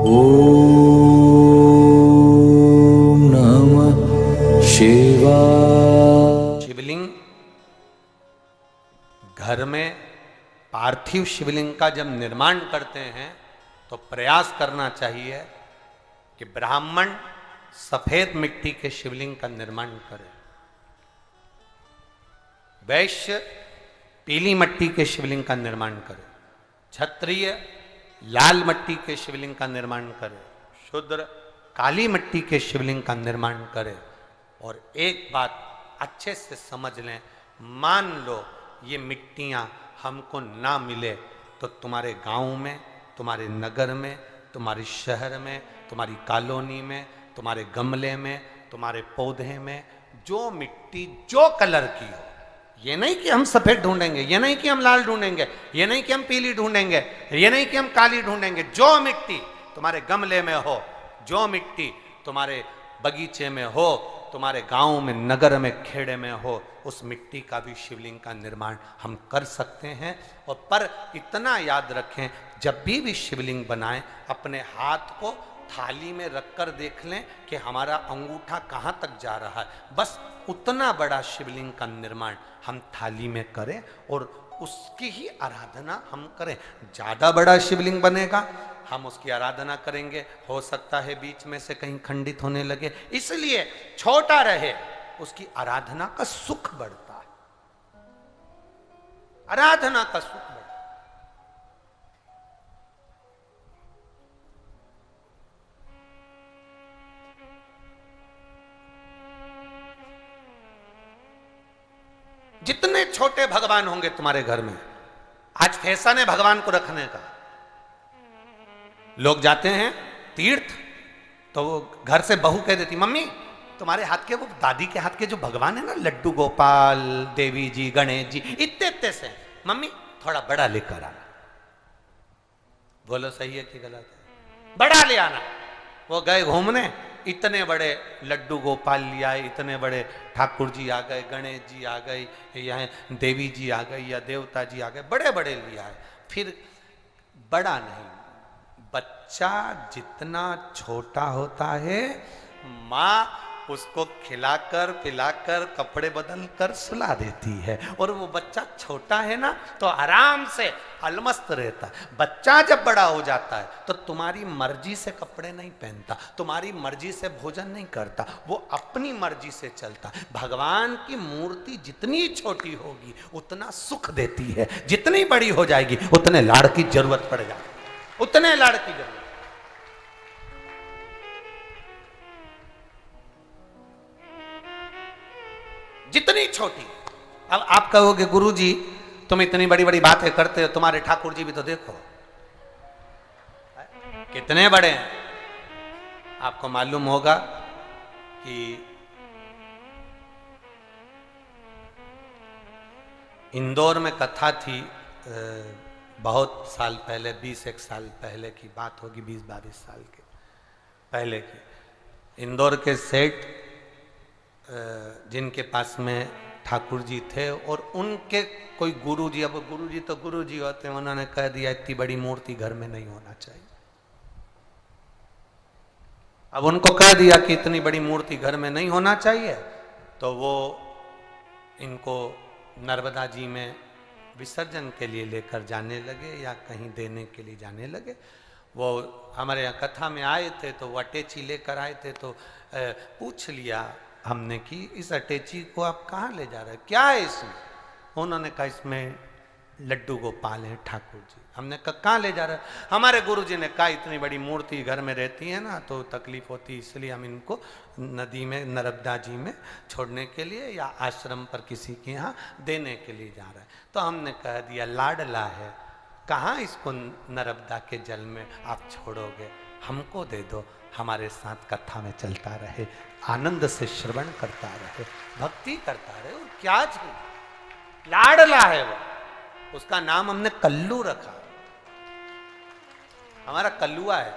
ओम नमः शिवाय। शिवलिंग घर में पार्थिव शिवलिंग का जब निर्माण करते हैं तो प्रयास करना चाहिए कि ब्राह्मण सफेद मिट्टी के शिवलिंग का निर्माण करे, वैश्य पीली मिट्टी के शिवलिंग का निर्माण करे, क्षत्रिय लाल मिट्टी के शिवलिंग का निर्माण करे, शूद्र काली मिट्टी के शिवलिंग का निर्माण करे। और एक बात अच्छे से समझ लें, मान लो ये मिट्टियां हमको ना मिले तो तुम्हारे गांव में, तुम्हारे नगर में, तुम्हारे शहर में, तुम्हारी कॉलोनी में, तुम्हारे गमले में, तुम्हारे पौधे में जो मिट्टी जो कलर की हो, ये नहीं कि हम सफेद ढूंढेंगे, ये नहीं कि हम लाल ढूंढेंगे, ये नहीं कि हम पीली ढूंढेंगे, ये नहीं कि हम काली ढूंढेंगे, जो मिट्टी तुम्हारे गमले में हो, जो मिट्टी तुम्हारे बगीचे में हो, तुम्हारे गांव में, नगर में, खेड़े में हो, उस मिट्टी का भी शिवलिंग का निर्माण हम कर सकते हैं। और पर इतना याद रखें, जब भी शिवलिंग बनाएं अपने हाथ को थाली में रखकर देख लें कि हमारा अंगूठा कहाँ तक जा रहा है। बस उतना बड़ा शिवलिंग का निर्माण हम थाली में करें और उसकी ही आराधना हम करें। ज़्यादा बड़ा शिवलिंग बनेगा, हम उसकी आराधना करेंगे, हो सकता है बीच में से कहीं खंडित होने लगे, इसलिए छोटा रहे, उसकी आराधना का सुख बढ़ता है, आराधना का सुख बढ़ता है। जितने छोटे भगवान होंगे तुम्हारे घर में, आज फैशन है भगवान को रखने का। लोग जाते हैं तीर्थ तो वो घर से बहू कह देती, मम्मी तुम्हारे हाथ के, वो दादी के हाथ के जो भगवान है ना, लड्डू गोपाल, देवी जी, गणेश जी, इतने इतने से, मम्मी थोड़ा बड़ा लेकर आना। बोलो सही है कि गलत है? बड़ा ले आना। वो गए घूमने, इतने बड़े लड्डू गोपाल लिया है, इतने बड़े ठाकुर जी आ गए, गणेश जी आ गए, यहाँ देवी जी आ गई या देवता जी आ गए, बड़े बड़े लिया है। फिर बड़ा नहीं, बच्चा जितना छोटा होता है, माँ उसको खिलाकर पिलाकर कपड़े बदल कर सुला देती है, और वो बच्चा छोटा है ना तो आराम से अलमस्त रहता है। बच्चा जब बड़ा हो जाता है तो तुम्हारी मर्जी से कपड़े नहीं पहनता, तुम्हारी मर्जी से भोजन नहीं करता, वो अपनी मर्जी से चलता। भगवान की मूर्ति जितनी छोटी होगी उतना सुख देती है, जितनी बड़ी हो जाएगी उतने लाड़ की जरूरत पड़ जाएगी, उतने लाड़ की जरूरत। जितनी छोटी। अब आप कहोगे गुरुजी तुम इतनी बड़ी बड़ी बातें करते हो, तुम्हारे ठाकुर जी भी तो देखो कितने बड़े हैं। आपको मालूम होगा कि इंदौर में कथा थी, बहुत साल पहले, 20-1 साल पहले की बात होगी, 20-22 साल के पहले की। इंदौर के सेठ जिनके पास में ठाकुर जी थे और उनके कोई गुरुजी, अब गुरुजी तो गुरुजी होते हैं, उन्होंने कह दिया इतनी बड़ी मूर्ति घर में नहीं होना चाहिए। अब उनको कह दिया कि इतनी बड़ी मूर्ति घर में नहीं होना चाहिए, तो वो इनको नर्मदा जी में विसर्जन के लिए लेकर जाने लगे या कहीं देने के लिए जाने लगे। वो हमारे यहाँ कथा में आए थे तो वो अटैची लेकर आए थे, तो पूछ लिया हमने कि इस अटैची को आप कहाँ ले जा रहे हैं, क्या है इसमें? उन्होंने कहा इसमें लड्डू गोपाल हैं ठाकुर जी। हमने कहा कहाँ ले जा रहे हैं? हमारे गुरुजी ने कहा इतनी बड़ी मूर्ति घर में रहती है ना तो तकलीफ होती, इसलिए हम इनको नदी में, नर्मदा जी में छोड़ने के लिए या आश्रम पर किसी के यहाँ देने के लिए जा रहे हैं। तो हमने कह दिया लाडला है, कहाँ इसको नर्मदा के जल में आप छोड़ोगे, हमको दे दो, हमारे साथ कथा में चलता रहे, आनंद से श्रवण करता रहे, भक्ति करता रहे। और क्या चाहिए, लाडला है वो, उसका नाम हमने कल्लू रखा, हमारा कल्लुआ है।